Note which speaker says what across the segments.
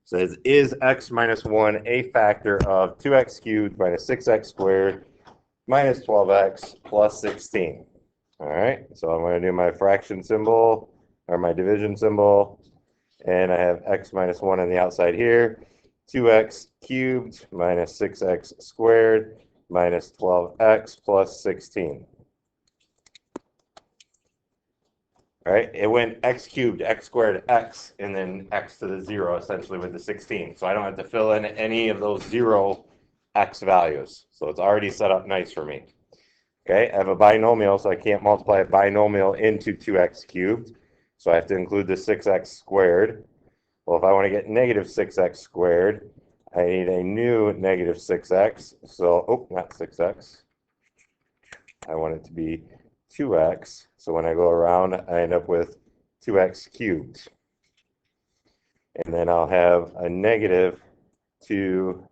Speaker 1: Says, is x minus 1 a factor of 2x cubed minus 6x squared minus 12x plus 16? All right, so I'm going to do my fraction symbol, or my division symbol, and I have x minus 1 on the outside here. 2x cubed minus 6x squared minus 12x plus 16. All right, it went x cubed, x squared, x, and then x to the 0, essentially, with the 16. So I don't have to fill in any of those 0 x values. So it's already set up nice for me. Okay, I have a binomial, so I can't multiply a binomial into 2x cubed. So I have to include the 6x squared. Well, if I want to get negative 6x squared, I need a new negative 6x. So, oh, not 6x. I want it to be 2x. So when I go around, I end up with 2x cubed. And then I'll have a negative 2,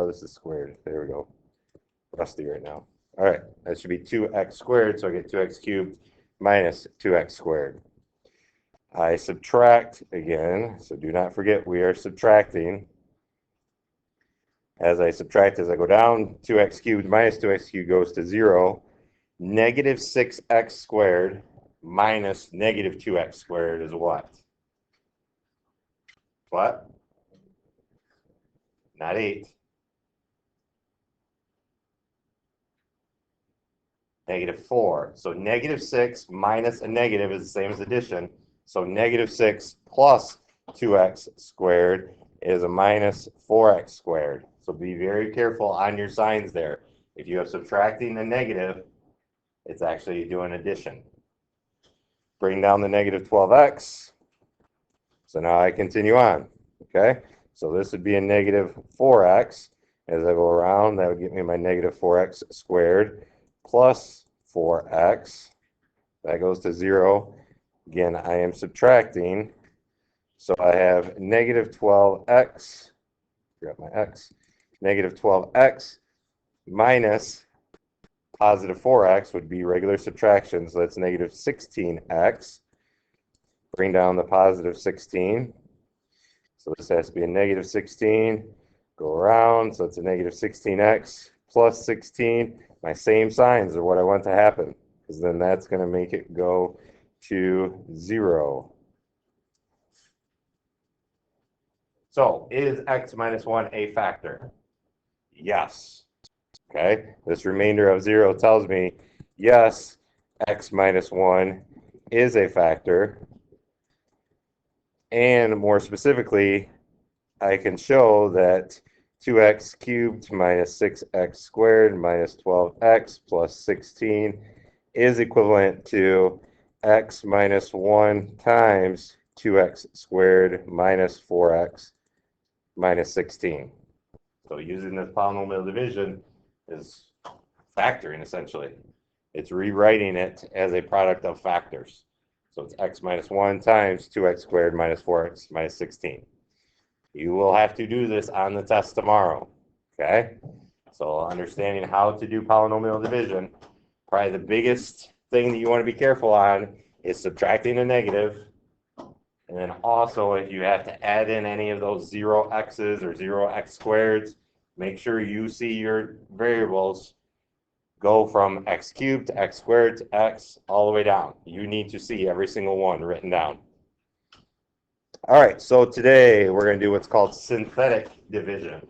Speaker 1: this is squared. There we go. Rusty right now. All right, that should be 2x squared, so I get 2x cubed minus 2x squared. I subtract again, so do not forget we are subtracting. As I subtract, as I go down, 2x cubed minus 2x cubed goes to 0. Negative 6x squared minus negative 2x squared is what? What? Not 8. Negative 4. So negative 6 minus a negative is the same as addition. So negative 6 plus 2x squared is a minus 4x squared. So be very careful on your signs there. If you have subtracting a negative, it's actually doing addition. Bring down the negative 12x. So now I continue on. Okay, so this would be a negative 4x. As I go around, that would get me my negative 4x squared plus 4x. That goes to 0. Again, I am subtracting. So I have negative 12x, forgot my x, negative 12x minus positive 4x would be regular subtraction. So that's negative 16x. Bring down the positive 16. So this has to be a negative 16. Go around, so it's a negative 16x plus 16. My same signs are what I want to happen, because then that's going to make it go to 0. So is x minus 1 a factor? Yes. Okay, this remainder of 0 tells me, yes, x minus 1 is a factor. And more specifically, I can show that 2x cubed minus 6x squared minus 12x plus 16 is equivalent to x minus 1 times 2x squared minus 4x minus 16. So using this polynomial division is factoring, essentially. It's rewriting it as a product of factors. So it's x minus 1 times 2x squared minus 4x minus 16. You will have to do this on the test tomorrow, okay? So understanding how to do polynomial division, probably the biggest thing that you want to be careful on is subtracting a negative. And then also, if you have to add in any of those 0x's or 0x squareds, make sure you see your variables go from x cubed to x squared to x all the way down. You need to see every single one written down. All right, so today we're going to do what's called synthetic division.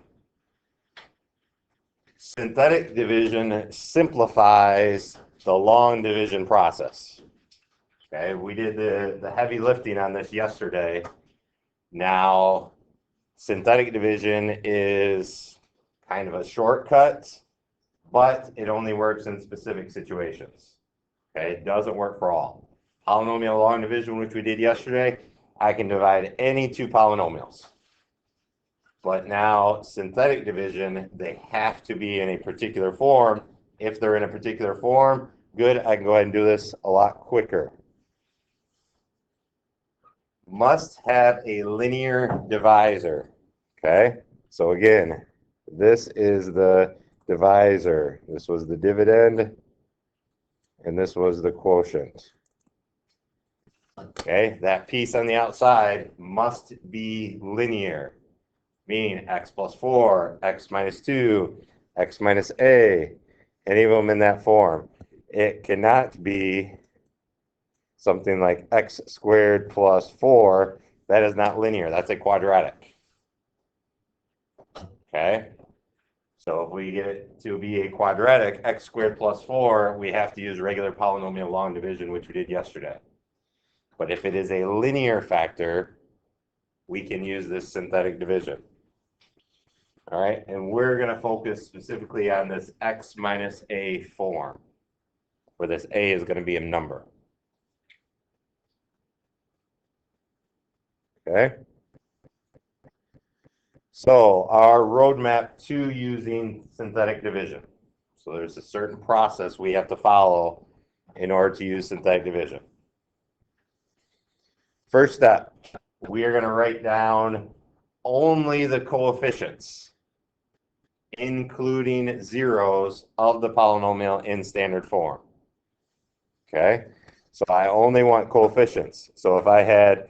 Speaker 1: Synthetic division simplifies the long division process. Okay, we did the heavy lifting on this yesterday. Now, synthetic division is kind of a shortcut, but it only works in specific situations. Okay, it doesn't work for all. Polynomial long division, which we did yesterday, I can divide any two polynomials. But now, synthetic division, they have to be in a particular form. If they're in a particular form, good, I can go ahead and do this a lot quicker. Must have a linear divisor. Okay, so again, this is the divisor. This was the dividend, and this was the quotient. Okay, that piece on the outside must be linear. meaning x plus 4, x minus 2, x minus a, any of them in that form. It cannot be something like x squared plus 4. That is not linear. That's a quadratic. Okay? So if we get it to be a quadratic, x squared plus 4, we have to use regular polynomial long division, which we did yesterday. But if it is a linear factor, we can use this synthetic division. All right, and we're going to focus specifically on this x minus a form, where this a is going to be a number. Okay? So our roadmap to using synthetic division. So there's a certain process we have to follow in order to use synthetic division. First step, we are going to write down only the coefficients, including zeros, of the polynomial in standard form. Okay, so I only want coefficients. So if I had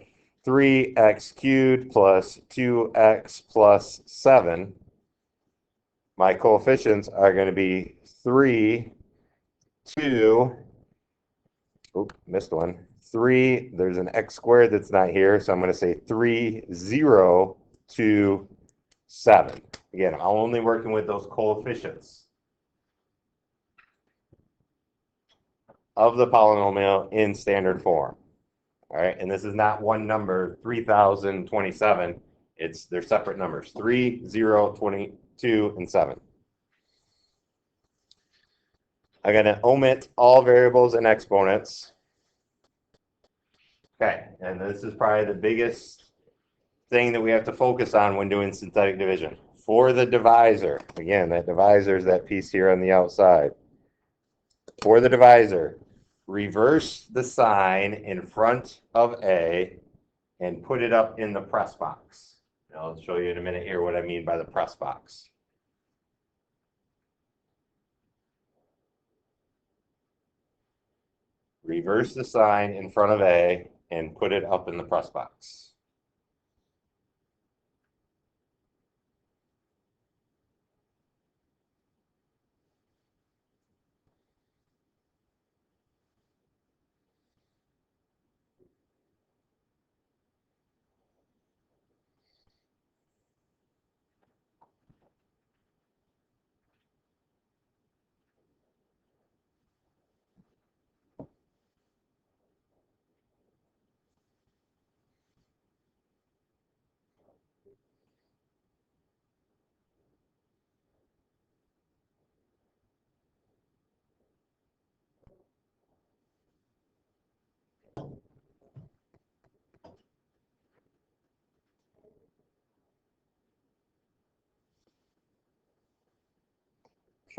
Speaker 1: 3x cubed plus 2x plus 7, my coefficients are going to be 3, 2, oops, missed one, 3, there's an x squared that's not here, so I'm going to say 3, 0, 2, 7. Again, I'm only working with those coefficients of the polynomial in standard form. All right, and this is not one number, 3027. They're separate numbers, 3, 0, 22, and 7. I'm going to omit all variables and exponents. Okay, and this is probably the biggest thing that we have to focus on when doing synthetic division. For the divisor, again, that divisor is that piece here on the outside. For the divisor, reverse the sign in front of A and put it up in the press box. I'll show you in a minute here what I mean by the press box. Reverse the sign in front of A and put it up in the press box.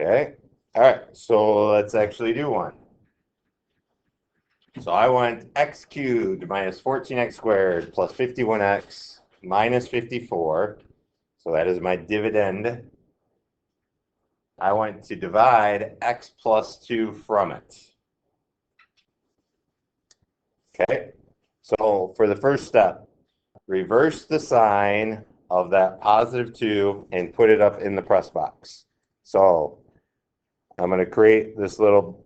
Speaker 1: Okay, all right, so let's actually do one. So I want x cubed minus 14x squared plus 51x minus 54. So that is my dividend. I want to divide x plus 2 from it. Okay, so for the first step, reverse the sign of that positive 2 and put it up in the press box. So I'm going to create this little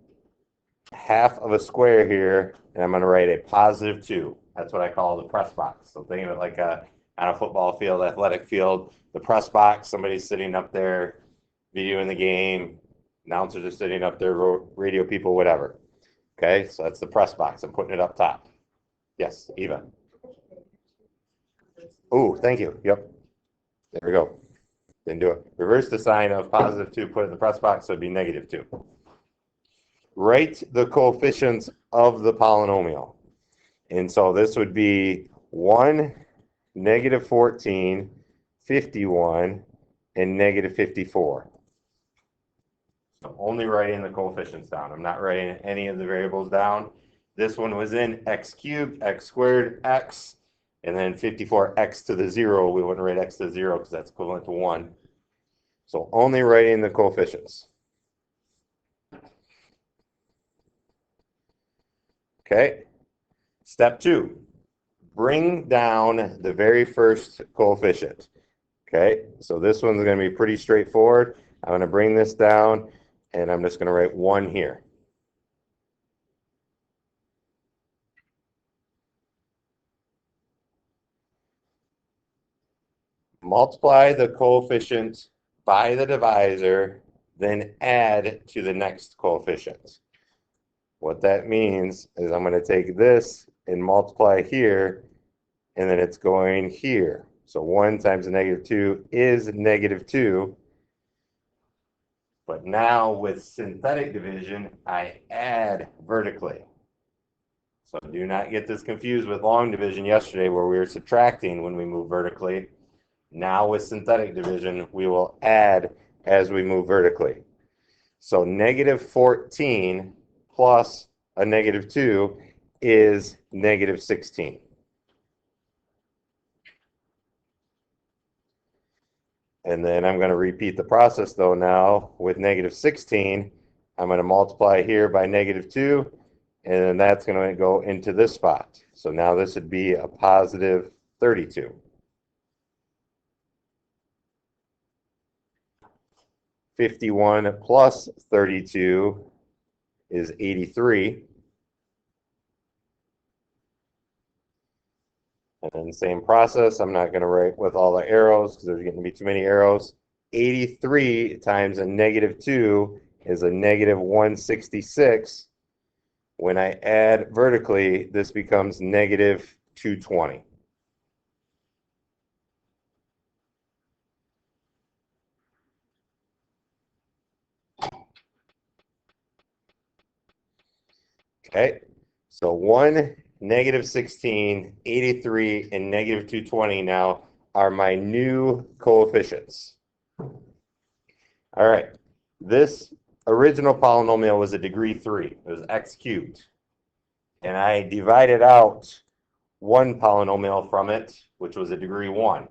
Speaker 1: half of a square here, and I'm going to write a positive 2. That's what I call the press box. So think of it like on a football field, athletic field, the press box, somebody's sitting up there videoing the game, announcers are sitting up there, radio people, whatever. Okay, so that's the press box. I'm putting it up top. Yes, Eva. Oh, thank you. Yep. There we go. Didn't do it. Reverse the sign of positive 2, put it in the press box, so it'd be negative 2. Write the coefficients of the polynomial. And so this would be 1, negative 14, 51, and negative 54. So only writing the coefficients down. I'm not writing any of the variables down. This one was in x cubed, x squared, x, and then 54x to the 0. We wouldn't write x to the 0 because that's equivalent to 1. So only writing the coefficients. Okay. Step 2, bring down the very first coefficient. Okay, so this one's going to be pretty straightforward. I'm going to bring this down, and I'm just going to write 1 here. Multiply the coefficient by the divisor, then add to the next coefficient. What that means is I'm going to take this and multiply here, and then it's going here. So 1 times a -2 is -2. But now with synthetic division, I add vertically. So do not get this confused with long division yesterday where we were subtracting when we move vertically. Now with synthetic division, we will add as we move vertically. So -14 plus a -2 is -16. And then I'm going to repeat the process though now with -16. I'm going to multiply here by -2, and then that's going to go into this spot. So now this would be a positive 32. 51 plus 32 is 83. And then same process, I'm not going to write with all the arrows because there's going to be too many arrows. 83 times a -2 is a -166. When I add vertically, this becomes -220. Okay, so 1, -16, 83, and -220 now are my new coefficients. All right, this original polynomial was a degree 3. It was x cubed. And I divided out one polynomial from it, which was a degree 1.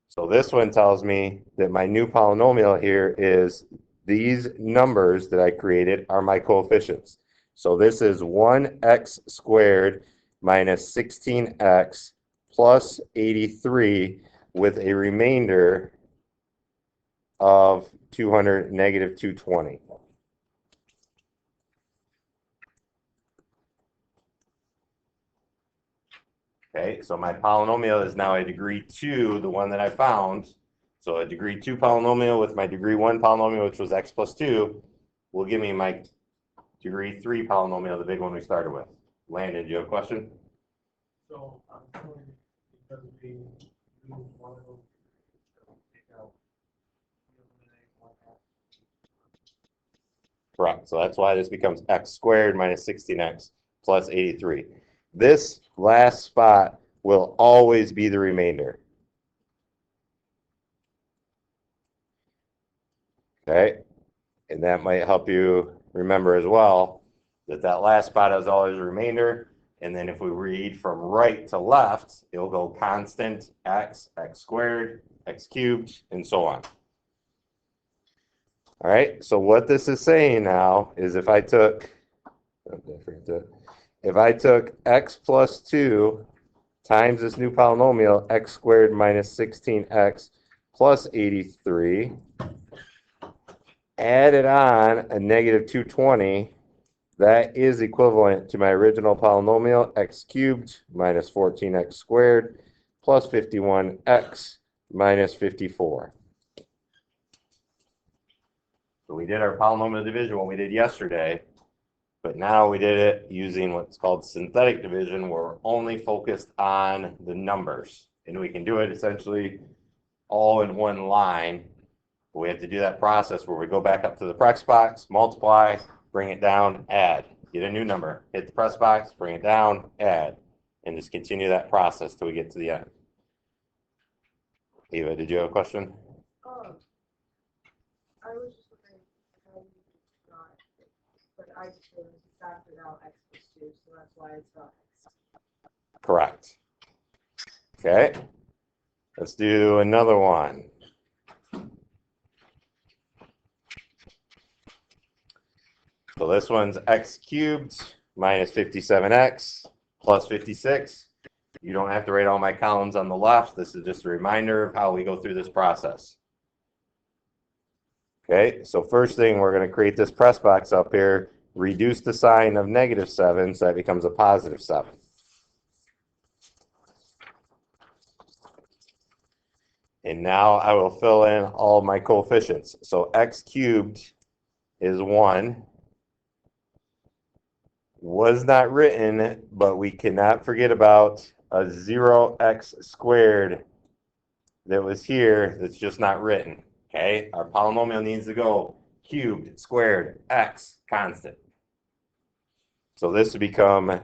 Speaker 1: So this one tells me that my new polynomial here is these numbers that I created are my coefficients. So this is 1x squared minus 16x plus 83 with a remainder of -220. Okay, so my polynomial is now a degree 2, the one that I found. So a degree 2 polynomial with my degree 1 polynomial, which was x plus 2, will give me my degree 3 polynomial, the big one we started with. Landon, do you have a question?
Speaker 2: So I'm going because we move one of them, take out, eliminate one half.
Speaker 1: Correct. So that's why this becomes x squared minus 16x plus 83. This last spot will always be the remainder. Okay, and that might help you remember as well that that last spot is always a remainder. And then if we read from right to left, it'll go constant x, x squared, x cubed, and so on. All right, so what this is saying now is if I took x plus 2 times this new polynomial, x squared minus 16x plus 83, added on a -220, that is equivalent to my original polynomial, x cubed minus 14x squared plus 51x minus 54. So we did our polynomial division, what we did yesterday, but now we did it using what's called synthetic division, where we're only focused on the numbers. And we can do it essentially all in one line. But we have to do that process where we go back up to the press box, multiply, bring it down, add. Get a new number, hit the press box, bring it down, add. And just continue that process till we get to the end. Eva, did you have a question?
Speaker 3: I was just wondering how you got it, but I just factored out x plus 2, so that's why it's not x.
Speaker 1: Correct. Okay, let's do another one. So this one's x cubed minus 57x plus 56. You don't have to write all my columns on the left. This is just a reminder of how we go through this process. Okay, so first thing, we're going to create this press box up here, reduce the sign of -7 so that becomes a +7. And now I will fill in all my coefficients. So x cubed is 1. Was not written, but we cannot forget about a 0x squared that was here that's just not written. Okay, our polynomial needs to go cubed, squared, x, constant. So this would become,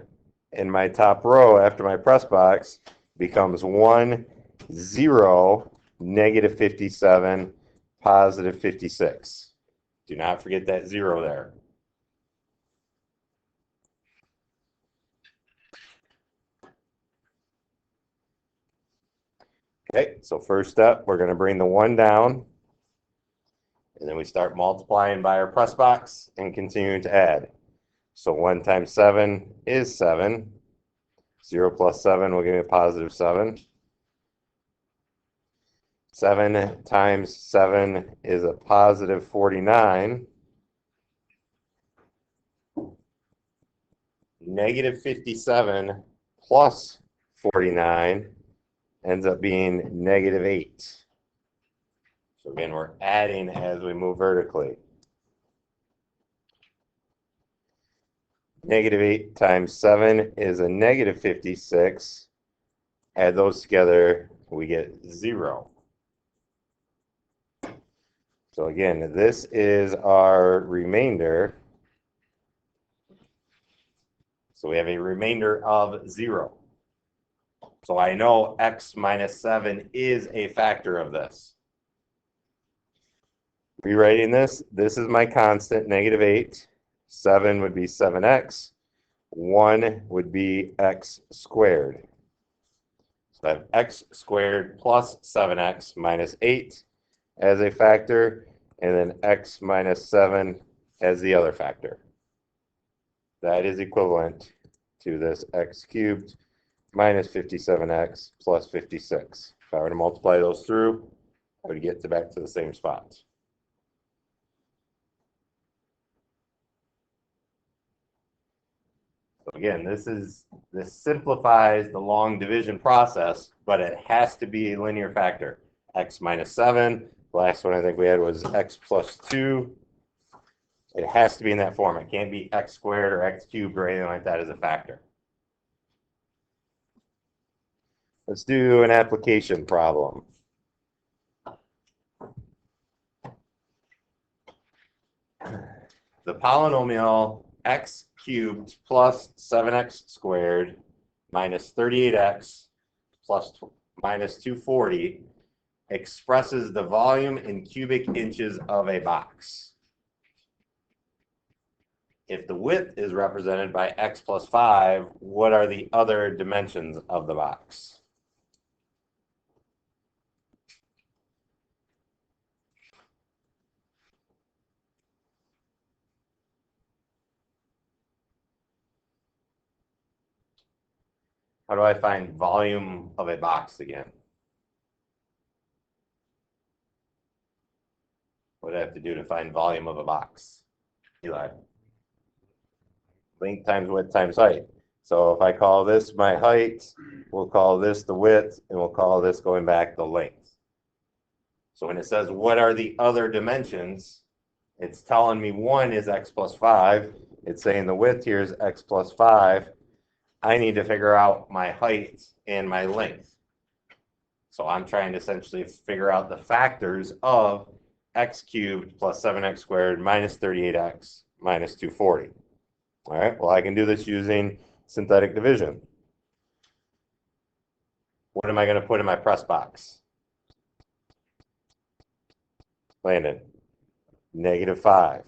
Speaker 1: in my top row after my press box, becomes 1, 0, -57, +56. Do not forget that 0 there. Okay, so first step, we're going to bring the 1 down. And then we start multiplying by our press box and continuing to add. So 1 times 7 is 7. 0 plus 7 will give me a +7. 7 times 7 is a +49. -57 plus 49 ends up being -8. So again, we're adding as we move vertically. -8 times 7 is a -56. Add those together, we get 0. So again, this is our remainder. So we have a remainder of 0. So I know x minus 7 is a factor of this. Rewriting this, this is my constant, -8. 7 would be 7x. 1 would be x squared. So I have x squared plus 7x minus 8 as a factor, and then x minus 7 as the other factor. That is equivalent to this x cubed minus 57x plus 56. If I were to multiply those through, I would get back to the same spot. So again, this simplifies the long division process, but it has to be a linear factor. X minus 7. The last one I think we had was x plus 2. It has to be in that form. It can't be x squared or x cubed or anything like that as a factor. Let's do an application problem. The polynomial x cubed plus 7x squared minus 38x plus minus 240 expresses the volume in cubic inches of a box. If the width is represented by x plus 5, what are the other dimensions of the box? How do I find volume of a box again? What do I have to do to find volume of a box? Eli. Length times width times height. So if I call this my height, we'll call this the width, and we'll call this going back the length. So when it says what are the other dimensions, it's telling me 1 is x plus 5. It's saying the width here is x plus 5. I need to figure out my height and my length. So I'm trying to essentially figure out the factors of x cubed plus 7x squared minus 38x minus 240. All right, well, I can do this using synthetic division. What am I going to put in my press box? Landon, -5.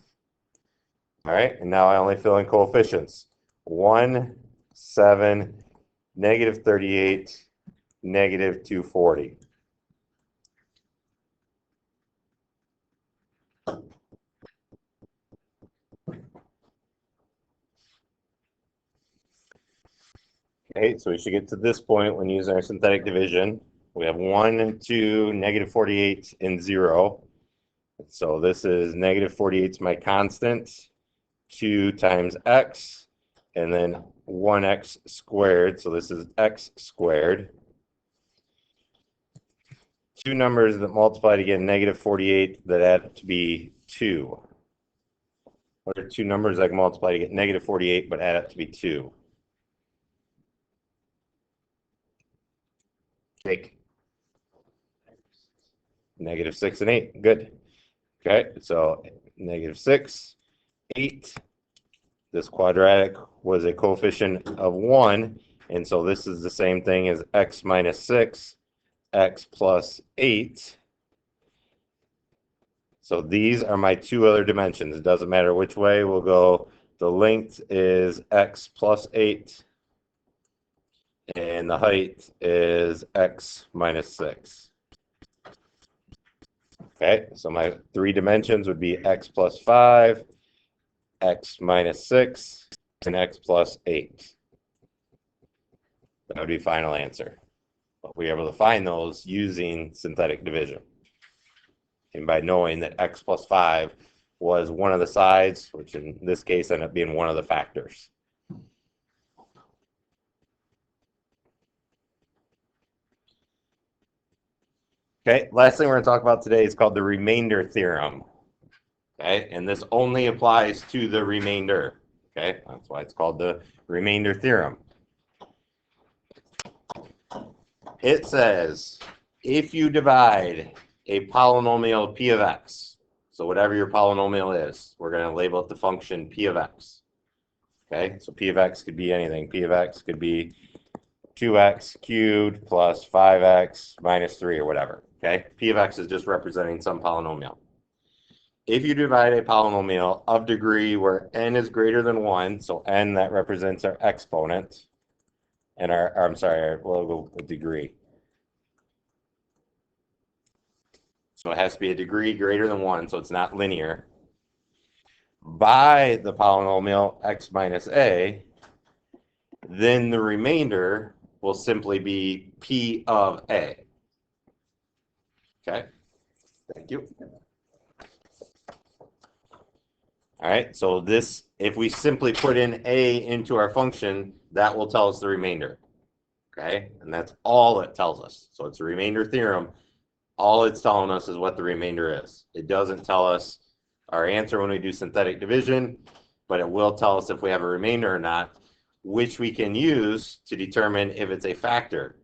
Speaker 1: All right, and now I only fill in coefficients. 1, 7, -38, -240. Okay, so we should get to this point when using our synthetic division. We have 1 and 2, negative 48 and 0. So this is negative 48 is my constant, 2 times x, and then 1x squared. So this is x squared. Two numbers that multiply to get negative 48 that add up to be 2. What are two numbers that can multiply to get negative 48 but add up to be 2? Jake. Negative 6 and 8. Good. Okay, so negative 6, 8. This quadratic was a coefficient of 1, and so this is the same thing as x minus 6, x plus 8. So these are my two other dimensions. It doesn't matter which way we'll go. The length is x plus 8, and the height is x minus 6. Okay, so my three dimensions would be x plus 5, x minus 6, and x plus 8. That would be final answer. But we're able to find those using synthetic division. And by knowing that x plus 5 was one of the sides, which in this case ended up being one of the factors. Okay, last thing we're going to talk about today is called the remainder theorem. Okay, and this only applies to the remainder. Okay, that's why it's called the remainder theorem. It says if you divide a polynomial p of x, so whatever your polynomial is, we're going to label it the function p of x. Okay, so p of x could be anything. P of x could be 2x cubed plus 5x minus 3 or whatever. Okay, p of x is just representing some polynomial. If you divide a polynomial of degree where n is greater than 1, so n that represents our exponent, and we'll go with degree. So it has to be a degree greater than 1, so it's not linear. By the polynomial x minus a, then the remainder will simply be p of a. Okay, thank you. All right, so this, if we simply put in a into our function, that will tell us the remainder. Okay, and that's all it tells us. So it's a remainder theorem. All it's telling us is what the remainder is. It doesn't tell us our answer when we do synthetic division, but it will tell us if we have a remainder or not, which we can use to determine if it's a factor.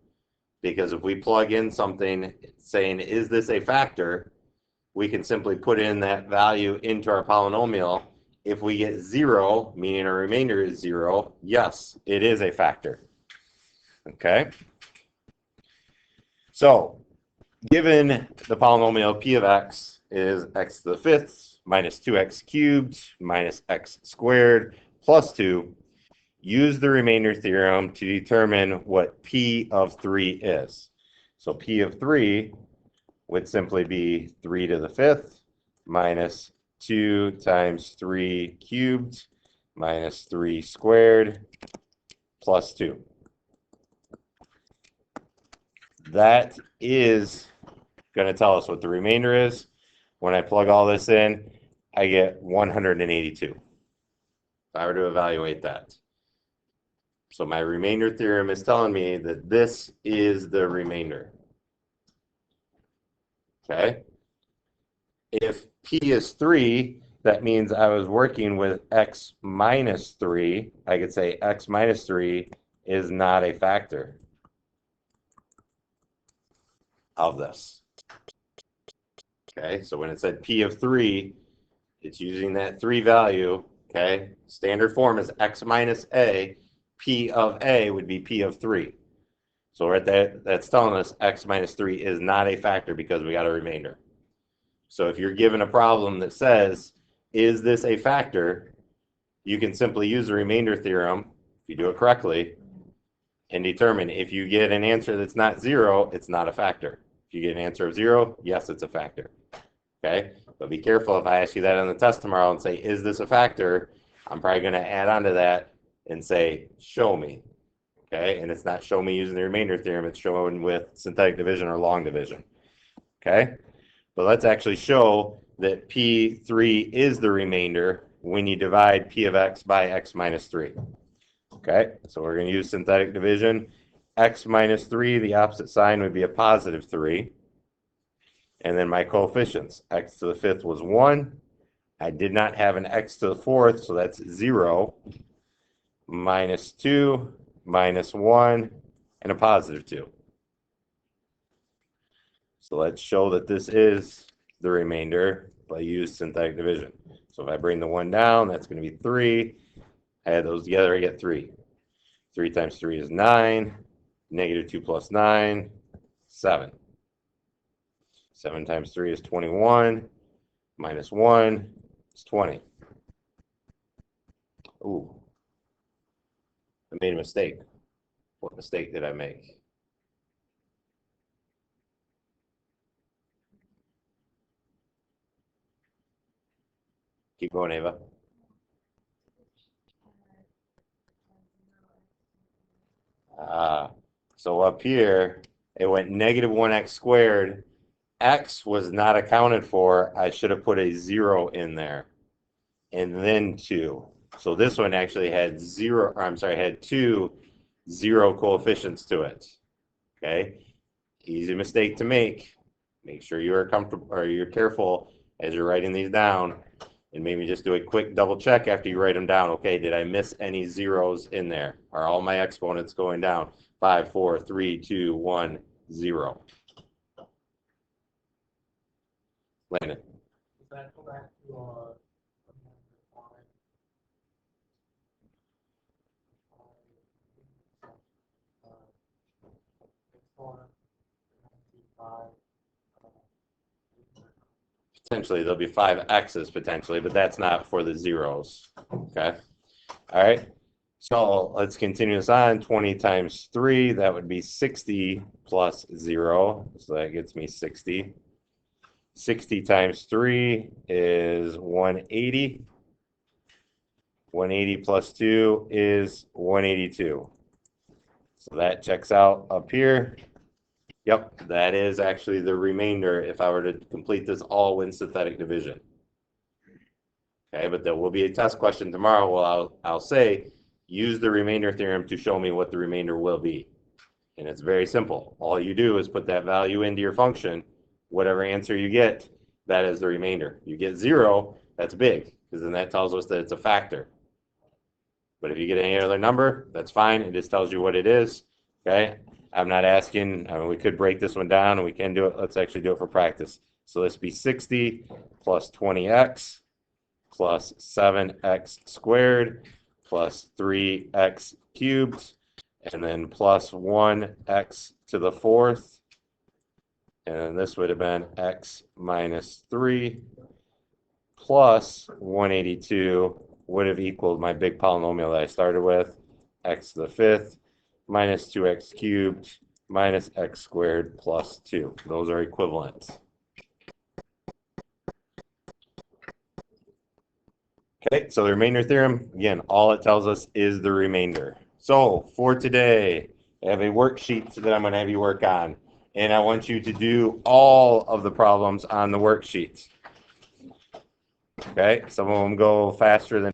Speaker 1: Because if we plug in something saying, is this a factor, we can simply put in that value into our polynomial. If we get 0, meaning our remainder is 0, yes, it is a factor. Okay? So, given the polynomial p of x is x to the 5th minus 2x cubed minus x squared plus 2, use the remainder theorem to determine what p of 3 is. So p of 3 would simply be 3 to the 5th minus 2 times 3 cubed minus 3 squared plus 2. That is going to tell us what the remainder is. When I plug all this in, I get 182. If I were to evaluate that. So my remainder theorem is telling me that this is the remainder. Okay? If p is 3, that means I was working with x minus 3. I could say x minus 3 is not a factor of this. Okay, so when it said p of 3, it's using that 3 value. Okay, standard form is x minus a. P of a would be p of 3. So right there, that's telling us x minus 3 is not a factor because we got a remainder. So if you're given a problem that says, is this a factor, you can simply use the remainder theorem, if you do it correctly, and determine if you get an answer that's not 0, it's not a factor. If you get an answer of 0, yes, it's a factor. Okay, but be careful if I ask you that on the test tomorrow and say, is this a factor? I'm probably going to add on to that and say, show me. Okay, and it's not showing me using the remainder theorem, it's showing with synthetic division or long division. Okay, but let's actually show that P3 is the remainder when you divide P of x by x minus 3. Okay, so we're going to use synthetic division. X minus 3, the opposite sign would be a positive 3. And then my coefficients, x to the 5th was 1. I did not have an x to the 4th, so that's 0. Minus 2, minus 1, and a positive 2. So let's show that this is the remainder by use synthetic division. So if I bring the 1 down, that's going to be 3. Add those together, I get 3. 3 times 3 is 9. Negative 2 plus 9, 7. 7 times 3 is 21. Minus 1 is 20. Ooh. I made a mistake. What mistake did I make? Keep going, Ava. So up here, it went negative 1x squared. X was not accounted for. I should have put a 0 in there. And then 2. So this one actually had 0, or I'm sorry, had 2 0 coefficients to it. Okay? Easy mistake to make. Make sure you are comfortable, or you're careful as you're writing these down. And maybe just do a quick double check after you write them down. Okay, did I miss any zeros in there? Are all my exponents going down? 5, 4, 3, 2, 1, 0. Landon.
Speaker 2: Does that go back to,
Speaker 1: Potentially, there'll be 5 x's potentially, but that's not for the zeros. Okay. All right. So let's continue this on. 20 times 3, that would be 60 plus 0. So that gets me 60. 60 times 3 is 180. 180 plus 2 is 182. So that checks out up here. Yep, that is actually the remainder if I were to complete this all in synthetic division. Okay, but there will be a test question tomorrow. Well, I'll say, use the remainder theorem to show me what the remainder will be. And it's very simple. All you do is put that value into your function. Whatever answer you get, that is the remainder. You get 0, that's big, because then that tells us that it's a factor. But if you get any other number, that's fine. It just tells you what it is. Okay, I'm not asking. I mean, we could break this one down, and we can do it. Let's actually do it for practice. So this be 60 plus 20x plus 7x squared plus 3x cubed, and then plus 1x to the 4th. And this would have been x minus 3 plus 182 would have equaled my big polynomial that I started with, x to the 5th minus 2x cubed minus x squared plus 2. Those are equivalent. Okay, so the remainder theorem, again, all it tells us is the remainder. So for today, I have a worksheet that I'm going to have you work on. And I want you to do all of the problems on the worksheet. Okay, some of them go faster than